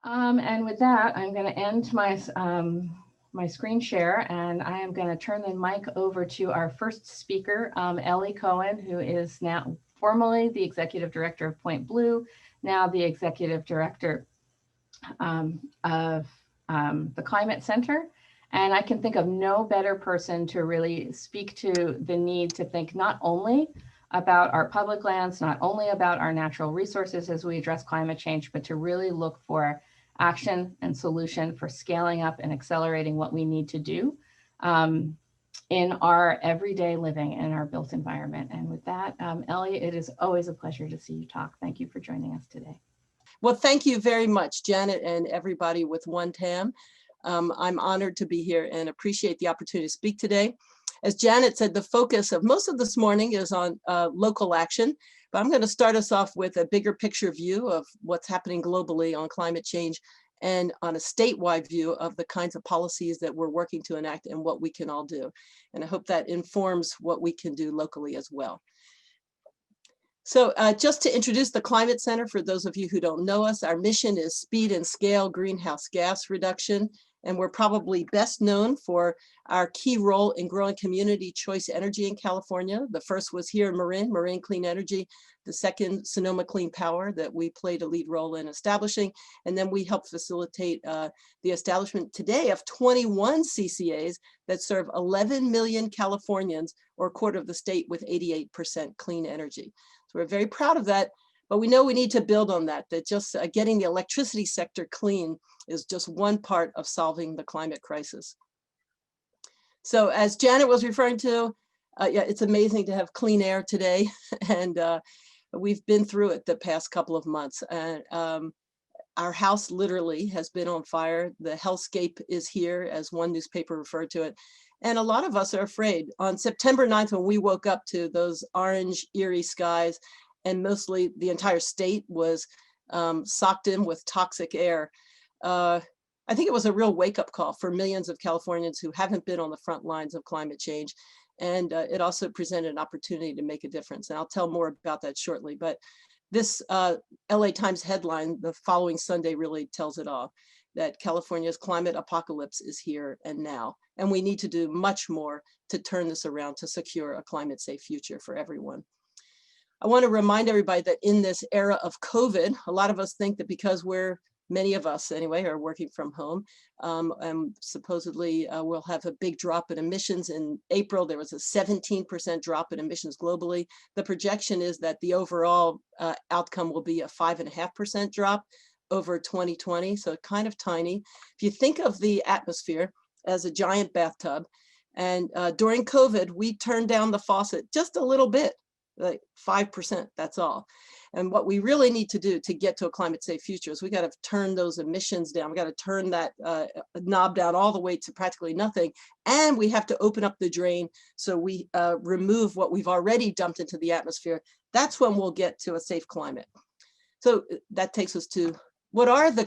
And with that, I'm going to end my screen share, and I am going to turn the mic over to our first speaker, Ellie Cohen, who is now formerly the Executive Director of Point Blue, now the Executive Director of the Climate Center. And I can think of no better person to really speak to the need to think not only about our public lands, not only about our natural resources as we address climate change, but to really look for action and solution for scaling up and accelerating what we need to do in our everyday living in our built environment. And with that, Ellie, it is always a pleasure to see you talk. Thank you for joining us today. Well, thank you very much, Janet, and everybody with One Tam. I'm honored to be here and appreciate the opportunity to speak today. As Janet said, the focus of most of this morning is on local action, but I'm going to start us off with a bigger picture view of what's happening globally on climate change and on a statewide view of the kinds of policies that we're working to enact and what we can all do. And I hope that informs what we can do locally as well. So just to introduce the Climate Center, for those of you who don't know us, our mission is speed and scale greenhouse gas reduction. And we're probably best known for our key role in growing community choice energy in California. The first was here in Marin Clean Energy. The second, Sonoma Clean Power, that we played a lead role in establishing. And then we helped facilitate the establishment today of 21 CCAs that serve 11 million Californians, or a quarter of the state, with 88% clean energy. So we're very proud of that. But we know we need to build on that, that just getting the electricity sector clean is just one part of solving the climate crisis. So as Janet was referring to, yeah, it's amazing to have clean air today. And we've been through it the past couple of months. And our house literally has been on fire. The hellscape is here, as one newspaper referred to it. And a lot of us are afraid. On September 9th, when we woke up to those orange, eerie skies, and mostly the entire state was socked in with toxic air. I think it was a real wake-up call for millions of Californians who haven't been on the front lines of climate change. And it also presented an opportunity to make a difference. And I'll tell more about that shortly. But this LA Times headline the following Sunday really tells it all, that California's climate apocalypse is here and now. And we need to do much more to turn this around to secure a climate-safe future for everyone. I want to remind everybody that in this era of COVID, a lot of us think that because many of us anyway, are working from home, and supposedly we'll have a big drop in emissions. In April, there was a 17% drop in emissions globally. The projection is that the overall outcome will be a 5.5% drop over 2020, so kind of tiny. If you think of the atmosphere as a giant bathtub, and during COVID, we turned down the faucet just a little bit, like 5%, that's all. And what we really need to do to get to a climate safe future is we got to turn those emissions down. We got to turn that knob down all the way to practically nothing. And we have to open up the drain so we remove what we've already dumped into the atmosphere. That's when we'll get to a safe climate. So that takes us to what are the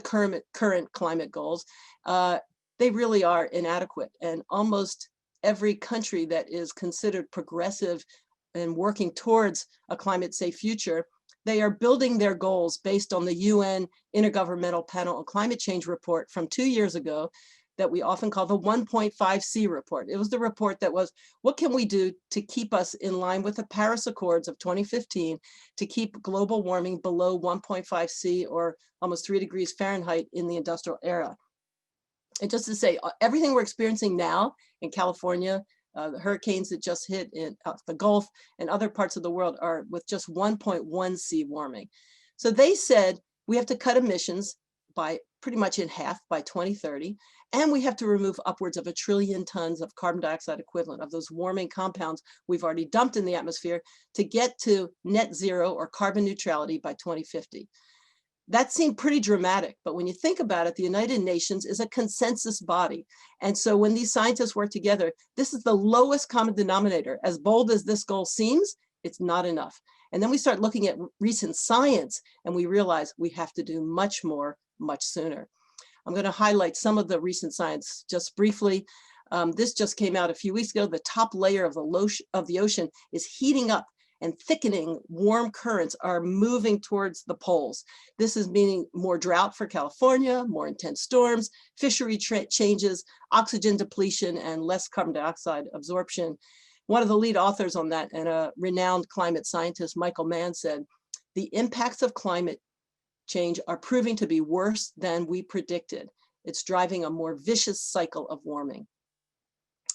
current climate goals? They really are inadequate. And almost every country that is considered progressive and working towards a climate safe future, they are building their goals based on the UN Intergovernmental Panel on Climate Change report from 2 years ago that we often call the 1.5C report. It was the report that was, what can we do to keep us in line with the Paris Accords of 2015 to keep global warming below 1.5C, or almost 3 degrees Fahrenheit in the industrial era. And just to say, everything we're experiencing now in California, the hurricanes that just hit in the Gulf and other parts of the world are with just 1.1C warming. So they said we have to cut emissions by pretty much in half by 2030, and we have to remove upwards of 1 trillion tons of carbon dioxide equivalent of those warming compounds we've already dumped in the atmosphere to get to net zero or carbon neutrality by 2050. That seemed pretty dramatic, but when you think about it, the United Nations is a consensus body. And so when these scientists work together, this is the lowest common denominator. As bold as this goal seems, it's not enough. And then we start looking at recent science and we realize we have to do much more, much sooner. I'm going to highlight some of the recent science just briefly. This just came out a few weeks ago. The top layer of the ocean is heating up. and thickening warm currents are moving towards the poles. This is meaning more drought for California, more intense storms, fishery changes, oxygen depletion, and less carbon dioxide absorption. One of the lead authors on that, and a renowned climate scientist, Michael Mann, said, "The impacts of climate change are proving to be worse than we predicted. It's driving a more vicious cycle of warming."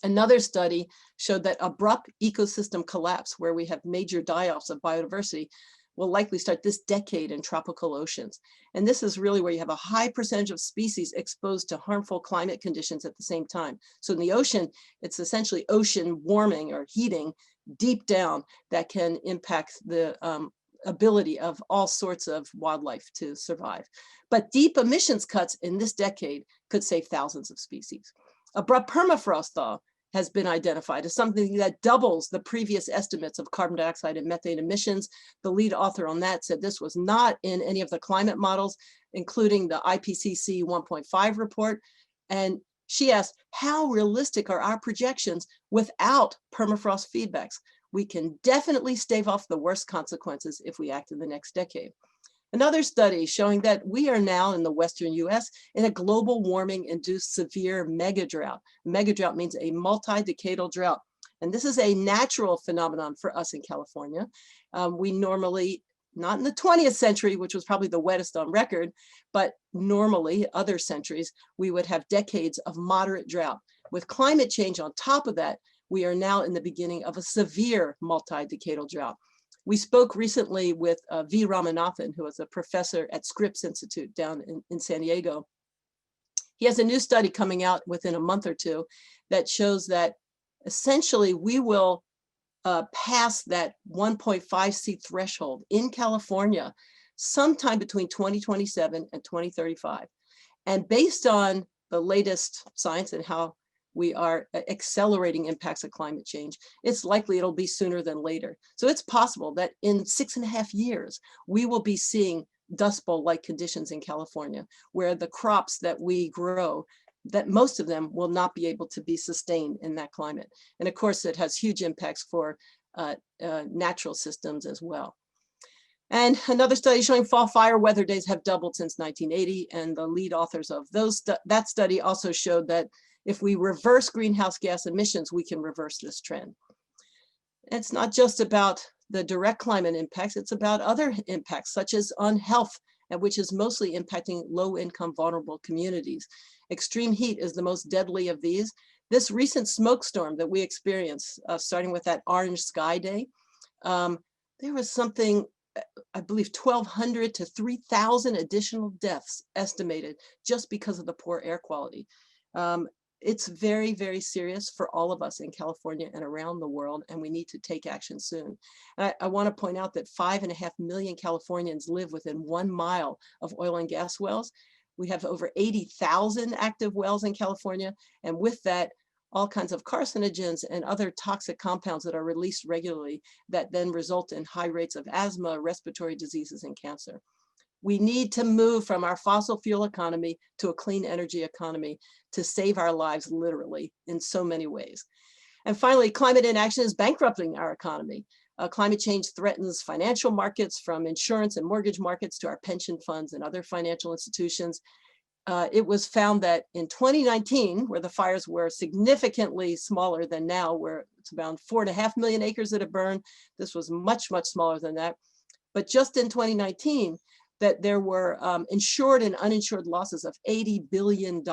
Another study showed that abrupt ecosystem collapse, where we have major die-offs of biodiversity, will likely start this decade in tropical oceans. And this is really where you have a high percentage of species exposed to harmful climate conditions at the same time. So in the ocean, it's essentially ocean warming or heating deep down that can impact the ability of all sorts of wildlife to survive. But deep emissions cuts in this decade could save thousands of species. Abrupt permafrost thaw has been identified as something that doubles the previous estimates of carbon dioxide and methane emissions. The lead author on that said this was not in any of the climate models, including the IPCC 1.5 report. And she asked, how realistic are our projections without permafrost feedbacks? We can definitely stave off the worst consequences if we act in the next decade. Another study showing that we are now in the Western US in a global warming induced severe mega drought. Mega drought means a multi-decadal drought. And this is a natural phenomenon for us in California. We normally, not in the 20th century, which was probably the wettest on record, but normally other centuries, we would have decades of moderate drought. With climate change on top of that, we are now in the beginning of a severe multi-decadal drought. We spoke recently with V. Ramanathan, who is a professor at Scripps Institute down in San Diego. He has a new study coming out within a month or two that shows that essentially we will pass that 1.5C threshold in California sometime between 2027 and 2035. And based on the latest science and how we are accelerating impacts of climate change, it's likely it'll be sooner than later. So it's possible that in 6.5 years, we will be seeing Dust Bowl-like conditions in California, where the crops that we grow, that most of them will not be able to be sustained in that climate. And of course, it has huge impacts for natural systems as well. And another study showing fall fire weather days have doubled since 1980. And the lead authors of that study also showed that if we reverse greenhouse gas emissions, we can reverse this trend. It's not just about the direct climate impacts, it's about other impacts, such as on health, which is mostly impacting low-income vulnerable communities. Extreme heat is the most deadly of these. This recent smoke storm that we experienced, starting with that orange sky day, there was something, I believe 1,200 to 3,000 additional deaths estimated just because of the poor air quality. It's very, very serious for all of us in California and around the world, and we need to take action soon. And I want to point out that 5.5 million Californians live within 1 mile of oil and gas wells. We have over 80,000 active wells in California, and with that, all kinds of carcinogens and other toxic compounds that are released regularly that then result in high rates of asthma, respiratory diseases, and cancer. We need to move from our fossil fuel economy to a clean energy economy to save our lives literally in so many ways. And finally, climate inaction is bankrupting our economy. Climate change threatens financial markets, from insurance and mortgage markets to our pension funds and other financial institutions. It was found that in 2019, where the fires were significantly smaller than now, where it's about 4.5 million acres that have burned, this was much, much smaller than that. But just in 2019, that there were insured and uninsured losses of $80 billion.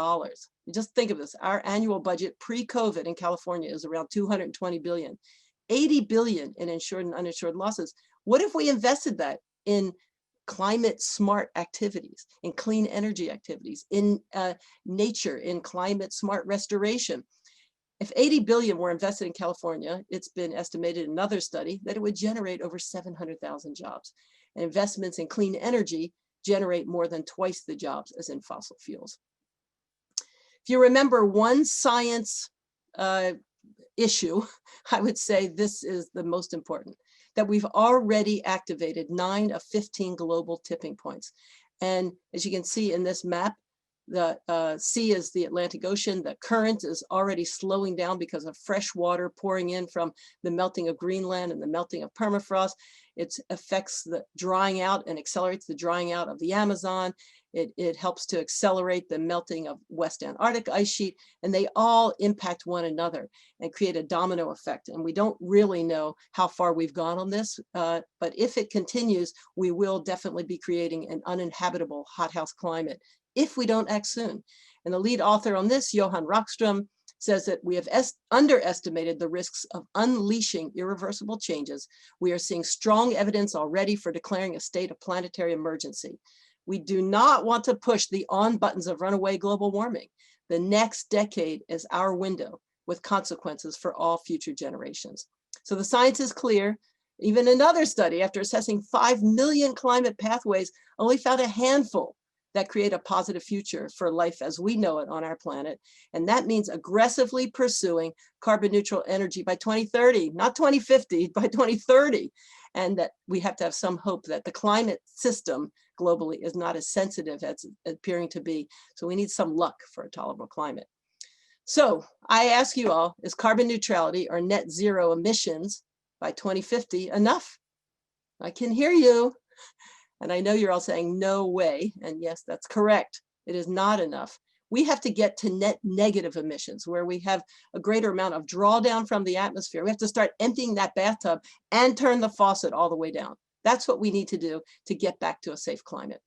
Just think of this, our annual budget pre-COVID in California is around $220 billion. 80 billion in insured and uninsured losses. What if we invested that in climate smart activities, in clean energy activities, in nature, in climate smart restoration? If 80 billion were invested in California, it's been estimated in another study that it would generate over 700,000 jobs. And investments in clean energy generate more than twice the jobs as in fossil fuels. If you remember one science issue, I would say this is the most important, that we've already activated 9 of 15 global tipping points. And as you can see in this map, The sea is the Atlantic Ocean. The current is already slowing down because of fresh water pouring in from the melting of Greenland and the melting of permafrost. It affects the drying out and accelerates the drying out of the Amazon. It helps to accelerate the melting of West Antarctic ice sheet, and they all impact one another and create a domino effect. And we don't really know how far we've gone on this, but if it continues, we will definitely be creating an uninhabitable hothouse climate if we don't act soon. And the lead author on this, Johan Rockström, says that we have underestimated the risks of unleashing irreversible changes. We are seeing strong evidence already for declaring a state of planetary emergency. We do not want to push the on buttons of runaway global warming. The next decade is our window with consequences for all future generations. So the science is clear. Even another study, after assessing 5 million climate pathways, only found a handful that create a positive future for life as we know it on our planet. And that means aggressively pursuing carbon neutral energy by 2030, not 2050, by 2030. And that we have to have some hope that the climate system globally is not as sensitive as it's appearing to be. So we need some luck for a tolerable climate. So I ask you all, is carbon neutrality or net zero emissions by 2050 enough? I can hear you. And I know you're all saying no way. And yes, that's correct. It is not enough. We have to get to net negative emissions where we have a greater amount of drawdown from the atmosphere. We have to start emptying that bathtub and turn the faucet all the way down. That's what we need to do to get back to a safe climate.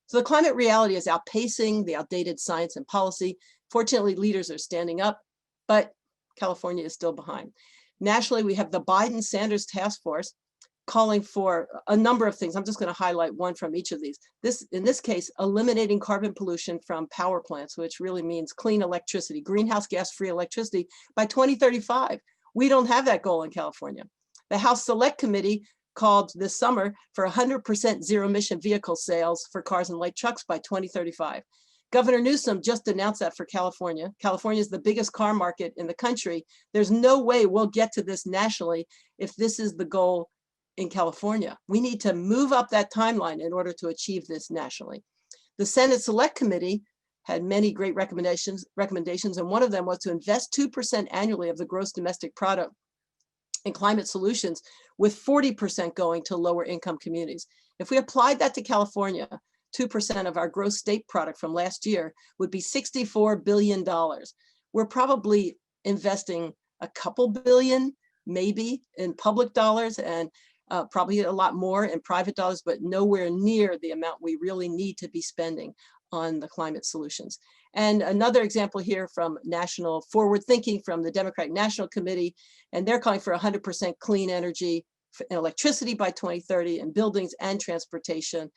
So the climate reality is outpacing the outdated science and policy. Fortunately, leaders are standing up, but California is still behind. Nationally, we have the Biden-Sanders task force calling for a number of things. I'm just going to highlight one from each of these. In this case, eliminating carbon pollution from power plants, which really means clean electricity, greenhouse gas-free electricity by 2035. We don't have that goal in California. The House Select Committee called this summer for 100% zero-emission vehicle sales for cars and light trucks by 2035. Governor Newsom just announced that for California. California is the biggest car market in the country. There's no way we'll get to this nationally if this is the goal in California. We need to move up that timeline in order to achieve this nationally. The Senate Select Committee had many great recommendations, and one of them was to invest 2% annually of the gross domestic product in climate solutions, with 40% going to lower income communities. If we applied that to California, 2% of our gross state product from last year would be $64 billion. We're probably investing a couple billion, maybe, in public dollars, and probably a lot more in private dollars, but nowhere near the amount we really need to be spending on the climate solutions. And another example here from national forward thinking from the Democratic National Committee, and they're calling for 100% clean energy and electricity by 2030 in buildings and transportation.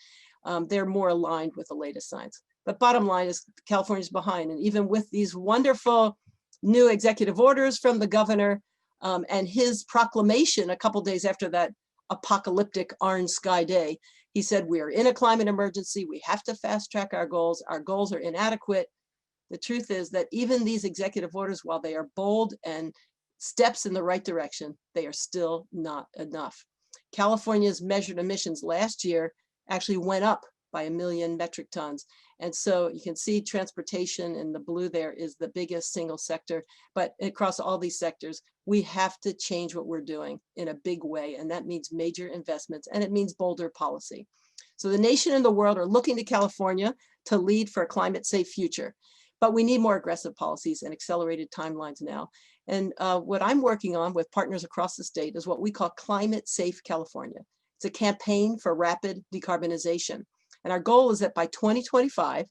They're more aligned with the latest science. But bottom line is California's behind. And even with these wonderful new executive orders from the governor and his proclamation a couple days after that apocalyptic orange sky day, he said, we are in a climate emergency. We have to fast track our goals. Our goals are inadequate. The truth is that even these executive orders, while they are bold and steps in the right direction, they are still not enough. California's measured emissions last year actually went up by 1 million metric tons. And so you can see transportation in the blue there is the biggest single sector, but across all these sectors, we have to change what we're doing in a big way. And that means major investments, and it means bolder policy. So the nation and the world are looking to California to lead for a climate safe future, but we need more aggressive policies and accelerated timelines now. And what I'm working on with partners across the state is what we call Climate Safe California. It's a campaign for rapid decarbonization. And our goal is that by 2025,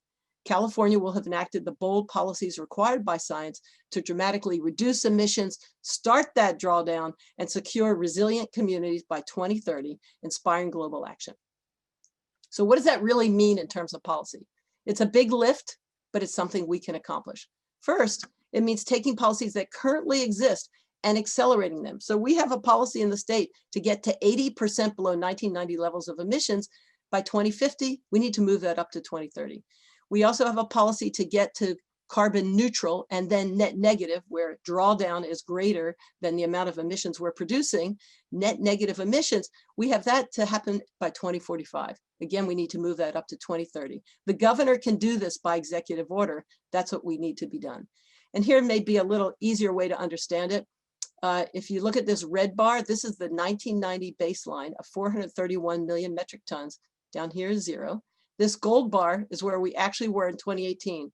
California will have enacted the bold policies required by science to dramatically reduce emissions, start that drawdown, and secure resilient communities by 2030, inspiring global action. So what does that really mean in terms of policy? It's a big lift, but it's something we can accomplish. First, it means taking policies that currently exist and accelerating them. So we have a policy in the state to get to 80% below 1990 levels of emissions by 2050. We need to move that up to 2030. We also have a policy to get to carbon neutral and then net negative, where drawdown is greater than the amount of emissions we're producing. net negative emissions, we have that to happen by 2045. Again, we need to move that up to 2030. The governor can do this by executive order. That's what we need to be done. And here may be a little easier way to understand it. If you look at this red bar, this is the 1990 baseline of 431 million metric tons. Down here is 0. This gold bar is where we actually were in 2018.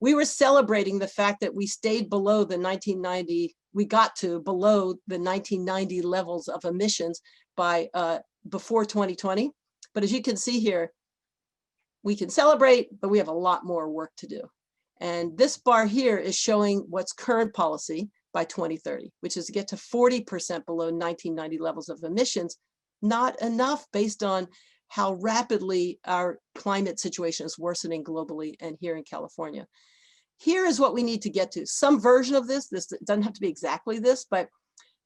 We were celebrating the fact that we stayed below the 1990, we got to below the 1990 levels of emissions by before 2020. But as you can see here, we can celebrate, but we have a lot more work to do. And this bar here is showing what's current policy by 2030, which is to get to 40% below 1990 levels of emissions. Not enough based on how rapidly our climate situation is worsening globally and here in California. Here is what we need to get to. Some version of this. This doesn't have to be exactly this, but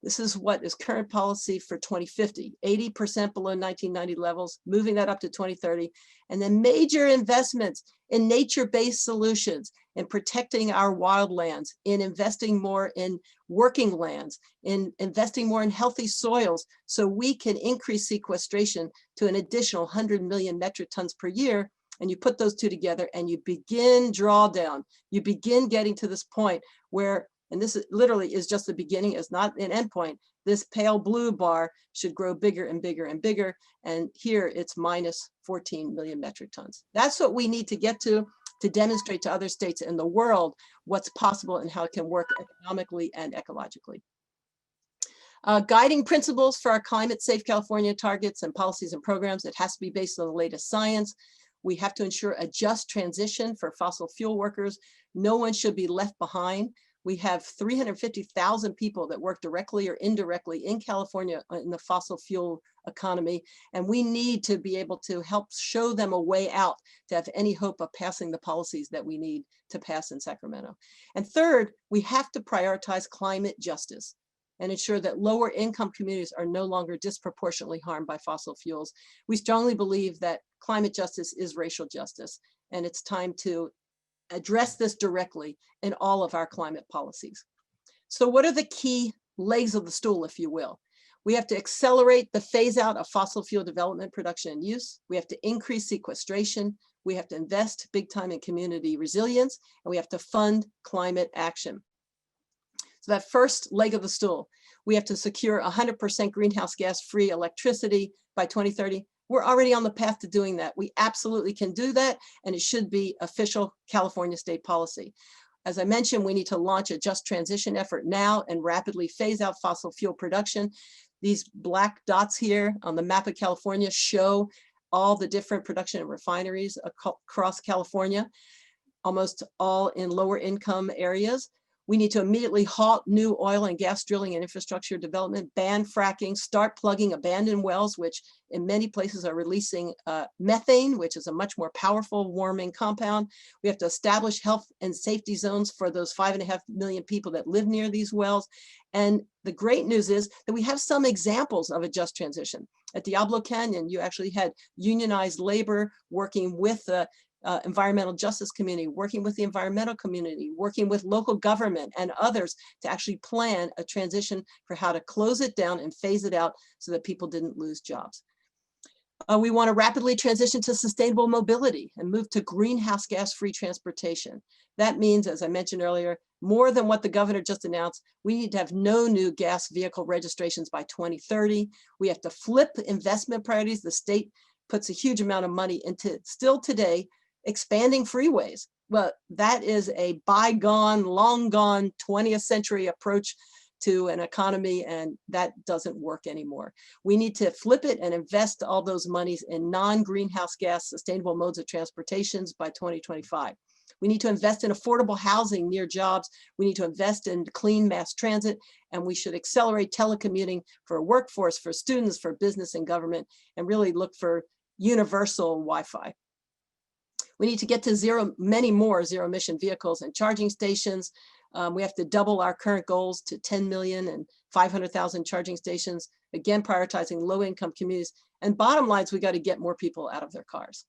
this is what is current policy for 2050, 80% below 1990 levels, moving that up to 2030, and then major investments in nature-based solutions, in protecting our wildlands, in investing more in working lands, in investing more in healthy soils, so we can increase sequestration to an additional 100 million metric tons per year. And you put those two together and you begin drawdown. You begin getting to this point where, and this is, literally is just the beginning, is not an endpoint. This pale blue bar should grow bigger and bigger and bigger. And here it's minus 14 million metric tons. That's what we need to get to demonstrate to other states in the world what's possible and how it can work economically and ecologically. Guiding principles for our climate safe California targets and policies and programs. It has to be based on the latest science. We have to ensure a just transition for fossil fuel workers. No one should be left behind. We have 350,000 people that work directly or indirectly in California in the fossil fuel economy, and we need to be able to help show them a way out to have any hope of passing the policies that we need to pass in Sacramento. And third, we have to prioritize climate justice and ensure that lower income communities are no longer disproportionately harmed by fossil fuels. We strongly believe that climate justice is racial justice, and it's time to address this directly in all of our climate policies. So what are the key legs of the stool, if you will? We have to accelerate the phase out of fossil fuel development, production, and use. We have to increase sequestration. We have to invest big time in community resilience, and we have to fund climate action. So that first leg of the stool, we have to secure 100% greenhouse gas free electricity by 2030. We're already on the path to doing that. We absolutely can do that, and it should be official California state policy. As I mentioned, we need to launch a just transition effort now and rapidly phase out fossil fuel production. These black dots here on the map of California show all the different production and refineries across California, almost all in lower income areas. We need to immediately halt new oil and gas drilling and infrastructure development, ban fracking, start plugging abandoned wells, which in many places are releasing methane, which is a much more powerful warming compound. We have to establish health and safety zones for those 5.5 million people that live near these wells. And the great news is that we have some examples of a just transition. At Diablo Canyon, you actually had unionized labor working with the environmental justice community, working with the environmental community, working with local government and others to actually plan a transition for how to close it down and phase it out so that people didn't lose jobs. We want to rapidly transition to sustainable mobility and move to greenhouse gas free transportation. That means, as I mentioned earlier, more than what the governor just announced, we need to have no new gas vehicle registrations by 2030. We have to flip investment priorities. The state puts a huge amount of money into, still today, expanding freeways. Well, that is a bygone, long gone 20th century approach to an economy, and that doesn't work anymore. We need to flip it and invest all those monies in non-greenhouse gas sustainable modes of transportations by 2025. We need to invest in affordable housing near jobs. We need to invest in clean mass transit, and we should accelerate telecommuting for a workforce, for students, for business and government, and really look for universal Wi-Fi. We need to get to many more zero emission vehicles and charging stations. We have to double our current goals to 10 million and 500,000 charging stations, again, prioritizing low income communities. And bottom line is we got to get more people out of their cars.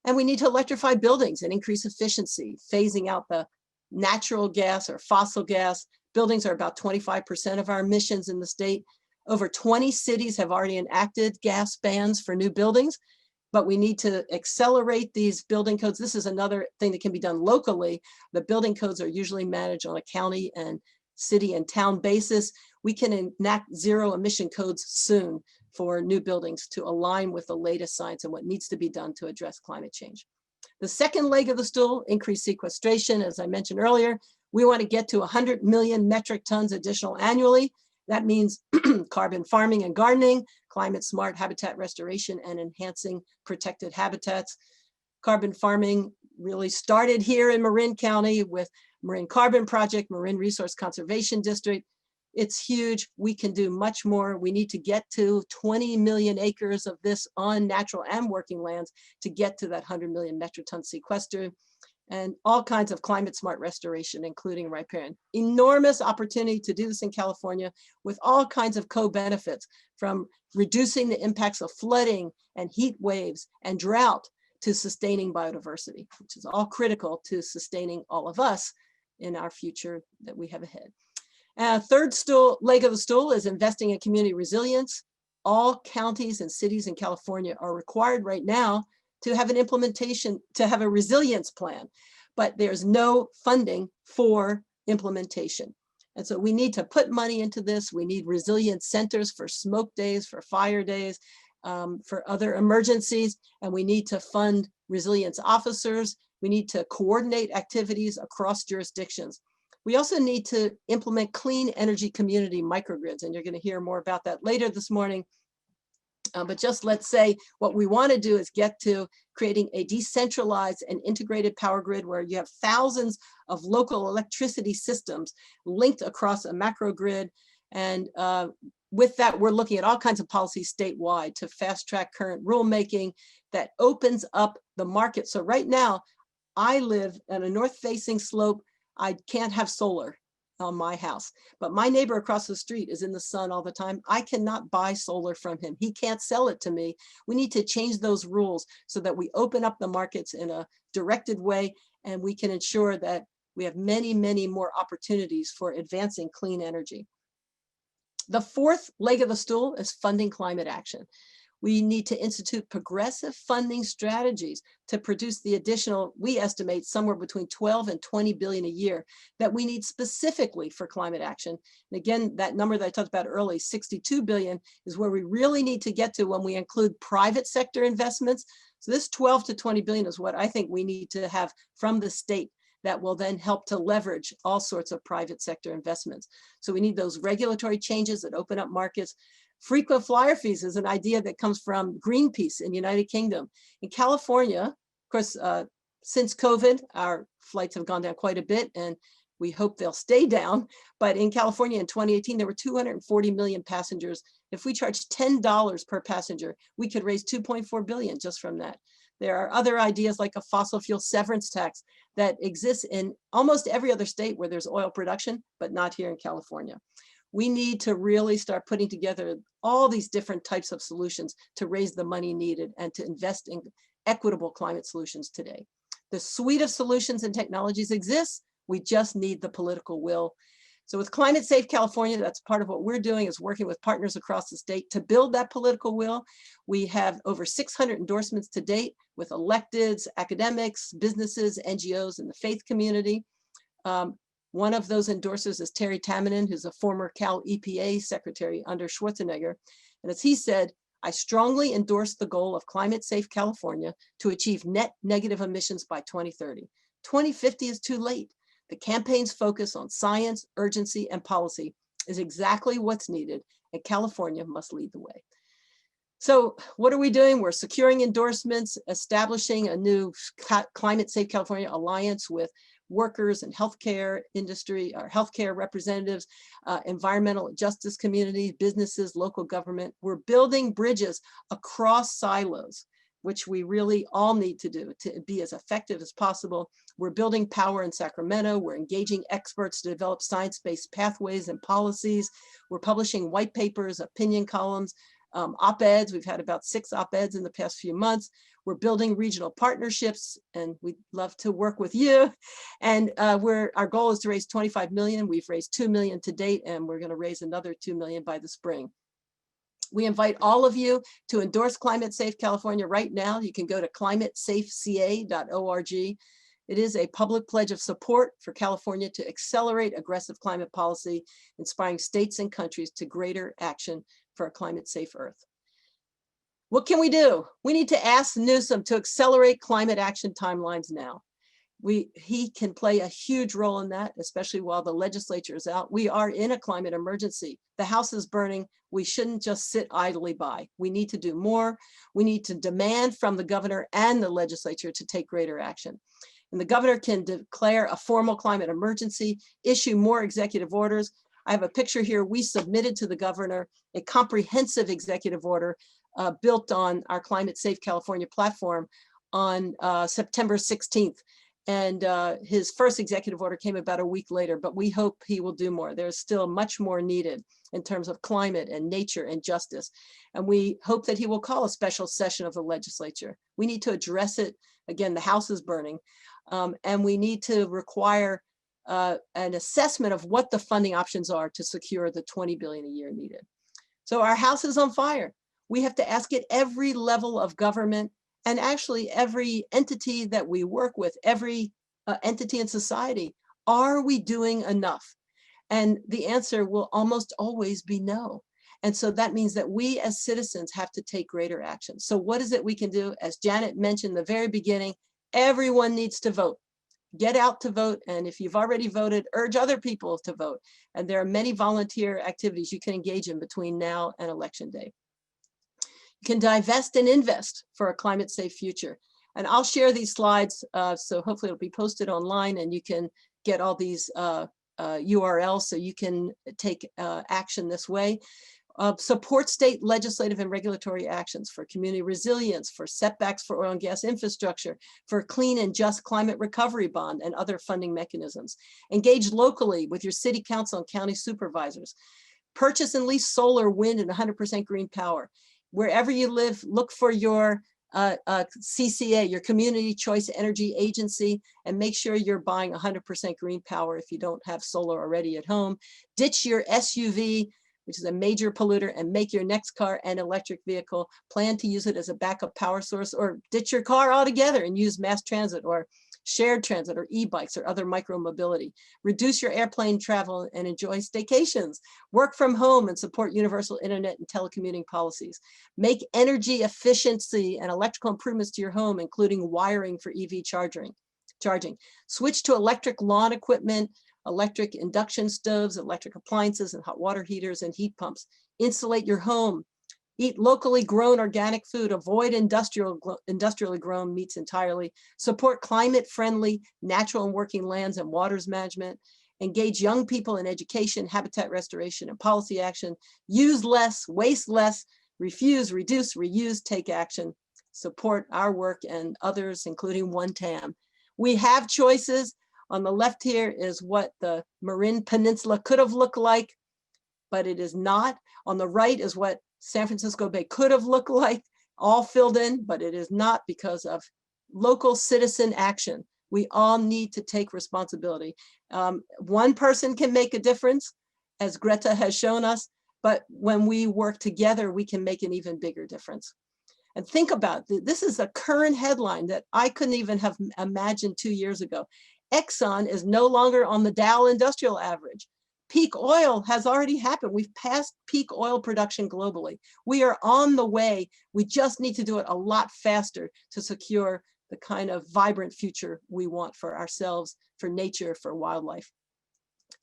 And we need to electrify buildings and increase efficiency, phasing out the natural gas or fossil gas. Buildings are about 25% of our emissions in the state. Over 20 cities have already enacted gas bans for new buildings, but we need to accelerate these building codes. This is another thing that can be done locally. The building codes are usually managed on a county and city and town basis. We can enact zero emission codes soon for new buildings to align with the latest science and what needs to be done to address climate change. The second leg of the stool, increased sequestration. As I mentioned earlier, we want to get to 100 million metric tons additional annually. That means carbon farming and gardening, climate smart habitat restoration, and enhancing protected habitats. Carbon farming really started here in Marin County with Marin Carbon Project, Marin Resource Conservation District. It's huge. We can do much more. We need to get to 20 million acres of this on natural and working lands to get to that 100 million metric ton sequester, and all kinds of climate smart restoration, including riparian. Enormous opportunity to do this in California with all kinds of co-benefits, from reducing the impacts of flooding and heat waves and drought to sustaining biodiversity, which is all critical to sustaining all of us in our future that we have ahead. Third leg of the stool is investing in community resilience. All counties and cities in California are required right now to have an implementation, to have a resilience plan, but there's no funding for implementation. And so we need to put money into this. We need resilience centers for smoke days, for fire days, for other emergencies, and we need to fund resilience officers. We need to coordinate activities across jurisdictions. We also need to implement clean energy community microgrids, and you're going to hear more about that later this morning. But just let's say what we want to do is get to creating a decentralized and integrated power grid where you have thousands of local electricity systems linked across a macro grid. And with that, we're looking at all kinds of policies statewide to fast track current rulemaking that opens up the market. So right now, I live on a north-facing slope. I can't have solar on my house, but my neighbor across the street is in the sun all the time. I cannot buy solar from him. He can't sell it to me. We need to change those rules so that we open up the markets in a directed way, and we can ensure that we have many, many more opportunities for advancing clean energy. The fourth leg of the stool is funding climate action. We need to institute progressive funding strategies to produce the additional, we estimate somewhere between 12 and 20 billion a year that we need specifically for climate action. And again, that number that I talked about early, 62 billion, is where we really need to get to when we include private sector investments. So this 12 to 20 billion is what I think we need to have from the state that will then help to leverage all sorts of private sector investments. So we need those regulatory changes that open up markets. Frequent flyer fees is an idea that comes from Greenpeace in the United Kingdom. In California, of course, since COVID, our flights have gone down quite a bit, and we hope they'll stay down. But in California in 2018, there were 240 million passengers. If we charge $10 per passenger, we could raise 2.4 billion just from that. There are other ideas like a fossil fuel severance tax that exists in almost every other state where there's oil production, but not here in California. We need to really start putting together all these different types of solutions to raise the money needed and to invest in equitable climate solutions today. The suite of solutions and technologies exists. We just need the political will. So with Climate Safe California, that's part of what we're doing, is working with partners across the state to build that political will. We have over 600 endorsements to date with electeds, academics, businesses, NGOs, and the faith community. One of those endorsers is Terry Tamminen, who's a former Cal EPA secretary under Schwarzenegger. And as he said, I strongly endorse the goal of Climate Safe California to achieve net negative emissions by 2030. 2050 is too late. The campaign's focus on science, urgency, and policy is exactly what's needed, and California must lead the way. So what are we doing? We're securing endorsements, establishing a new Climate Safe California alliance with workers and healthcare industry, or healthcare representatives, environmental justice community, businesses, local government. We're building bridges across silos, which we really all need to do to be as effective as possible. We're building power in Sacramento. We're engaging experts to develop science-based pathways and policies. We're publishing white papers, opinion columns, op-eds. We've had about 6 op-eds in the past few months. We're building regional partnerships, and we'd love to work with you. And our goal is to raise 25 million. We've raised 2 million to date, and we're going to raise another 2 million by the spring. We invite all of you to endorse Climate Safe California right now. You can go to climatesafeca.org. It is a public pledge of support for California to accelerate aggressive climate policy, inspiring states and countries to greater action for a climate safe Earth. What can we do? We need to ask Newsom to accelerate climate action timelines now. He can play a huge role in that, especially while the legislature is out. We are in a climate emergency. The house is burning. We shouldn't just sit idly by. We need to do more. We need to demand from the governor and the legislature to take greater action. And the governor can declare a formal climate emergency, issue more executive orders. I have a picture here. We submitted to the governor a comprehensive executive order built on our Climate Safe California platform on September 16th. And his first executive order came about a week later, but we hope he will do more. There's still much more needed in terms of climate and nature and justice. And we hope that he will call a special session of the legislature. We need to address it. Again, the house is burning. And we need to require an assessment of what the funding options are to secure the $20 billion a year needed. So our house is on fire. We have to ask at every level of government, and actually every entity that we work with, every entity in society, are we doing enough? And the answer will almost always be no. And so that means that we as citizens have to take greater action. So what is it we can do? As Janet mentioned in the very beginning, everyone needs to vote. Get out to vote. And if you've already voted, urge other people to vote. And there are many volunteer activities you can engage in between now and Election Day. You can divest and invest for a climate safe future. And I'll share these slides, so hopefully it'll be posted online and you can get all these URLs so you can take action this way. Support state legislative and regulatory actions for community resilience, for setbacks for oil and gas infrastructure, for clean and just climate recovery bond and other funding mechanisms. Engage locally with your city council and county supervisors. Purchase and lease solar, wind, and 100% green power. Wherever you live, look for your CCA, your Community Choice Energy Agency, and make sure you're buying 100% green power if you don't have solar already at home. Ditch your SUV, which is a major polluter, and make your next car an electric vehicle. Plan to use it as a backup power source, or ditch your car altogether and use mass transit or shared transit or e-bikes or other micro-mobility. Reduce your airplane travel and enjoy staycations. Work from home and support universal internet and telecommuting policies. Make energy efficiency and electrical improvements to your home, including wiring for EV charging. Switch to electric lawn equipment, electric induction stoves, electric appliances and hot water heaters and heat pumps. Insulate your home. Eat locally grown organic food. Avoid industrially grown meats entirely. Support climate-friendly natural and working lands and waters management. Engage young people in education, habitat restoration, and policy action. Use less, waste less, refuse, reduce, reuse, take action. Support our work and others, including One Tam. We have choices. On the left here is what the Marin Peninsula could have looked like, but it is not. On the right is what San Francisco Bay could have looked like, all filled in, but it is not because of local citizen action. We all need to take responsibility. One person can make a difference, as Greta has shown us, but when we work together, we can make an even bigger difference. And think about this is a current headline that I couldn't even have imagined 2 years ago. Exxon is no longer on the Dow Industrial Average. Peak oil has already happened. We've passed peak oil production globally. We are on the way. We just need to do it a lot faster to secure the kind of vibrant future we want for ourselves, for nature, for wildlife.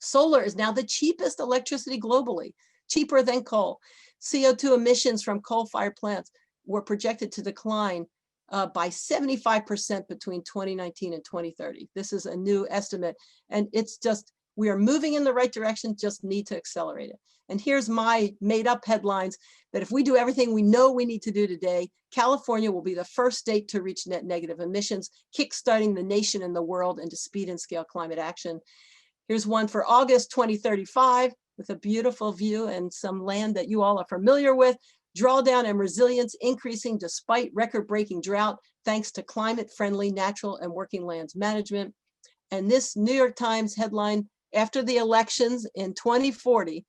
Solar is now the cheapest electricity globally, cheaper than coal. CO2 emissions from coal-fired plants were projected to decline by 75% between 2019 and 2030. This is a new estimate, and it's just, we are moving in the right direction, just need to accelerate it. And here's my made up headlines that if we do everything we know we need to do today, California will be the first state to reach net negative emissions, kickstarting the nation and the world into speed and scale climate action. Here's one for August 2035 with a beautiful view and some land that you all are familiar with. Drawdown and resilience increasing despite record-breaking drought, thanks to climate-friendly natural and working lands management. And this New York Times headline, after the elections in 2040,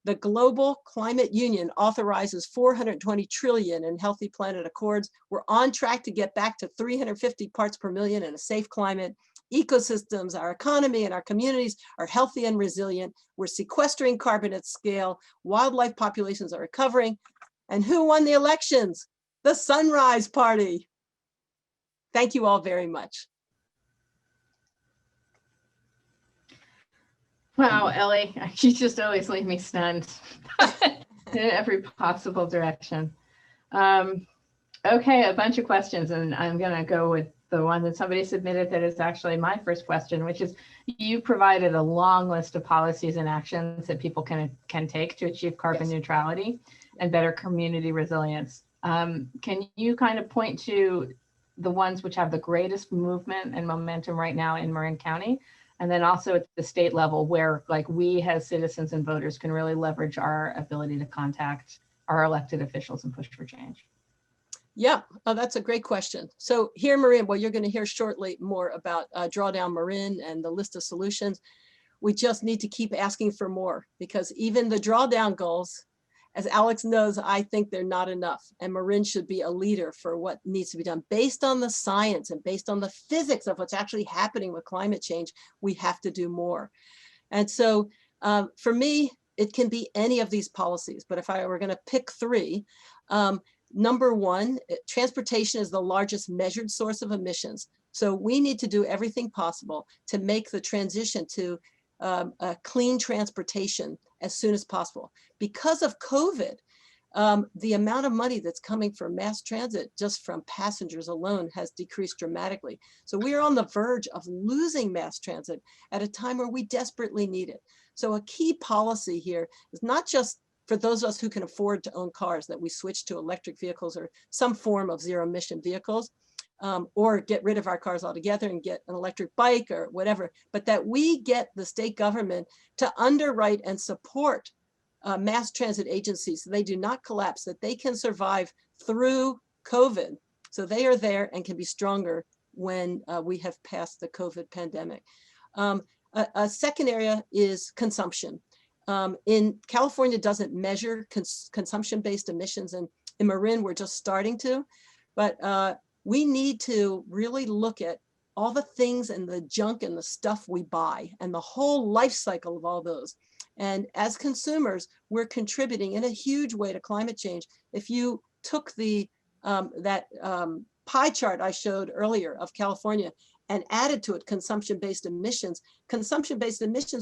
The Global Climate Union authorizes 420 trillion in Healthy Planet Accords. We're on track to get back to 350 parts per million in a safe climate. Ecosystems, our economy, and our communities are healthy and resilient. We're sequestering carbon at scale. Wildlife populations are recovering. And who won the elections? The Sunrise Party. Thank you all very much. Wow, Ellie, you just always leave me stunned in every possible direction. Okay, a bunch of questions, and I'm going to go with the one that somebody submitted that is actually my first question, which is, you provided a long list of policies and actions that people can take to achieve carbon neutrality and better community resilience. Can you kind of point to the ones which have the greatest movement and momentum right now in Marin County? And then also at the state level, where like we as citizens and voters can really leverage our ability to contact our elected officials and push for change. Yeah, oh, that's a great question. So here, Marin, well, you're going to hear shortly more about Drawdown Marin and the list of solutions. We just need to keep asking for more, because even the drawdown goals, as Alex knows, I think they're not enough. And Marin should be a leader for what needs to be done based on the science and based on the physics of what's actually happening with climate change. We have to do more. And so for me, it can be any of these policies, but if I were going to pick three, number one, transportation is the largest measured source of emissions. So we need to do everything possible to make the transition to clean transportation as soon as possible. Because of COVID, the amount of money that's coming from mass transit just from passengers alone has decreased dramatically. So we are on the verge of losing mass transit at a time where we desperately need it. So a key policy here is not just for those of us who can afford to own cars, that we switch to electric vehicles or some form of zero emission vehicles, or get rid of our cars altogether and get an electric bike or whatever, but that we get the state government to underwrite and support mass transit agencies so they do not collapse, that they can survive through COVID. So they are there and can be stronger when we have passed the COVID pandemic. A second area is consumption. In California doesn't measure consumption-based emissions, and in Marin we're just starting to, but we need to really look at all the things and the junk and the stuff we buy and the whole life cycle of all those. And as consumers, we're contributing in a huge way to climate change. If you took the pie chart I showed earlier of California and added to it consumption-based emissions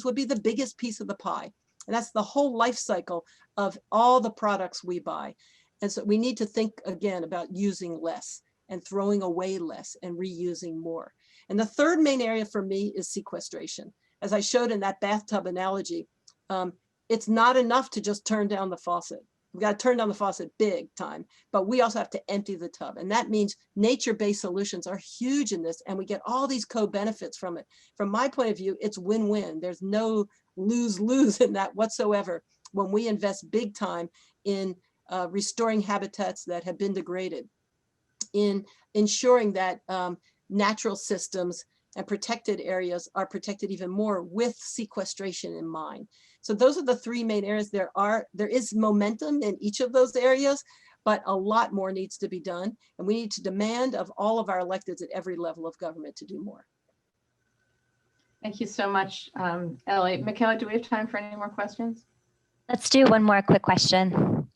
would be the biggest piece of the pie. And that's the whole life cycle of all the products we buy. And so we need to think again about using less and throwing away less and reusing more. And the third main area for me is sequestration. As I showed in that bathtub analogy, it's not enough to just turn down the faucet. We've got to turn down the faucet big time, but we also have to empty the tub. And that means nature-based solutions are huge in this, and we get all these co-benefits from it. From my point of view, it's win-win. There's no lose-lose in that whatsoever when we invest big time in restoring habitats that have been degraded, in ensuring that natural systems and protected areas are protected even more with sequestration in mind. So those are the three main areas. There is momentum in each of those areas, but a lot more needs to be done. And we need to demand of all of our electeds at every level of government to do more. Thank you so much, Ellie. Michaela, do we have time for any more questions? Let's do one more quick question.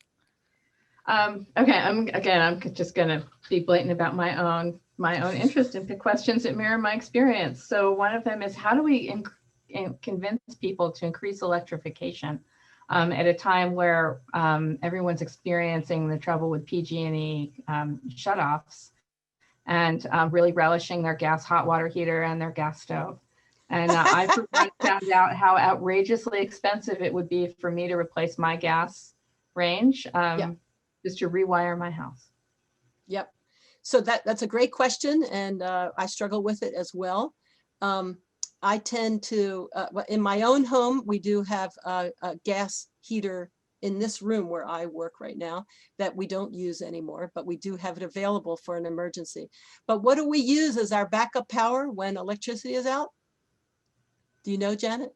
Okay, I'm just gonna be blatant about my own interest and pick questions that mirror my experience. So one of them is, how do we convince people to increase electrification at a time where everyone's experiencing the trouble with PG&E shutoffs and really relishing their gas hot water heater and their gas stove? And I for one found out how outrageously expensive it would be for me to replace my gas range, just to rewire my house. Yep. So that's a great question, and I struggle with it as well. I tend to, in my own home, we do have a gas heater in this room where I work right now that we don't use anymore, but we do have it available for an emergency. But what do we use as our backup power when electricity is out? Do you know, Janet?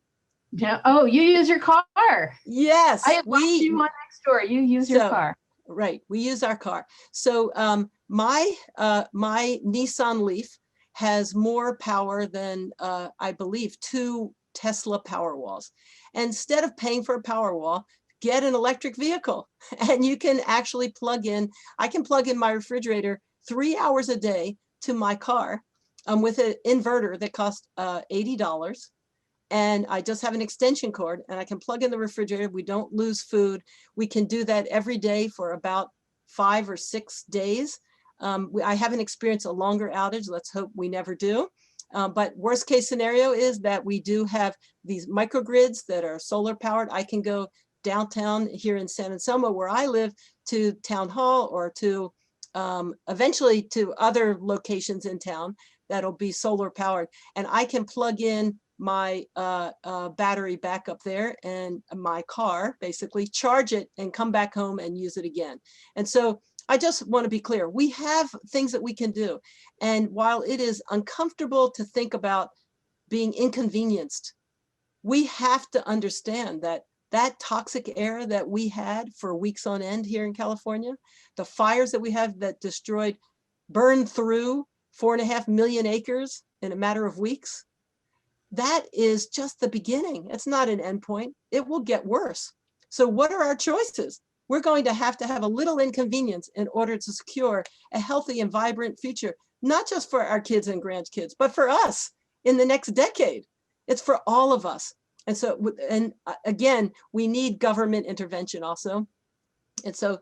Yeah. Oh, you use your car. Yes, I have watched you on Nextdoor. You use your car. Right, we use our car. So my Nissan Leaf has more power than I believe 2 Tesla Powerwalls. And instead of paying for a Powerwall, get an electric vehicle, and you can actually plug in. I can plug in my refrigerator 3 hours a day to my car with an inverter that costs $80. And I just have an extension cord, and I can plug in the refrigerator. We don't lose food. We can do that every day for about 5 or 6 days. I haven't experienced a longer outage. Let's hope we never do. But worst case scenario is that we do have these microgrids that are solar powered. I can go downtown here in San Anselmo, where I live, to Town Hall, or to eventually to other locations in town that'll be solar powered. And I can plug in my battery back up there and my car, basically charge it and come back home and use it again. And so I just want to be clear, we have things that we can do. And while it is uncomfortable to think about being inconvenienced, we have to understand that that toxic air that we had for weeks on end here in California, the fires that we have that burned through 4.5 million acres in a matter of weeks, that is just the beginning. It's not an endpoint. It will get worse. So what are our choices? We're going to have a little inconvenience in order to secure a healthy and vibrant future, not just for our kids and grandkids, but for us in the next decade. It's for all of us. And so, again, we need government intervention also. And so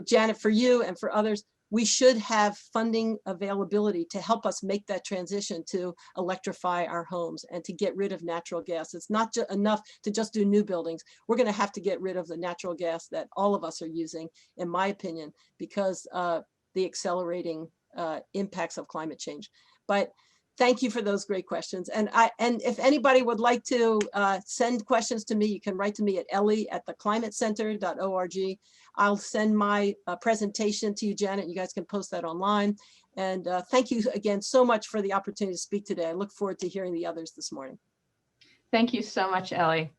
Janet, for you and for others, we should have funding availability to help us make that transition to electrify our homes and to get rid of natural gas. It's not enough to just do new buildings. We're going to have to get rid of the natural gas that all of us are using, in my opinion, because the accelerating impacts of climate change. But thank you for those great questions. And if anybody would like to send questions to me, you can write to me at ellie@theclimatecenter.org. I'll send my presentation to you, Janet. You guys can post that online. And thank you again so much for the opportunity to speak today. I look forward to hearing the others this morning. Thank you so much, Ellie.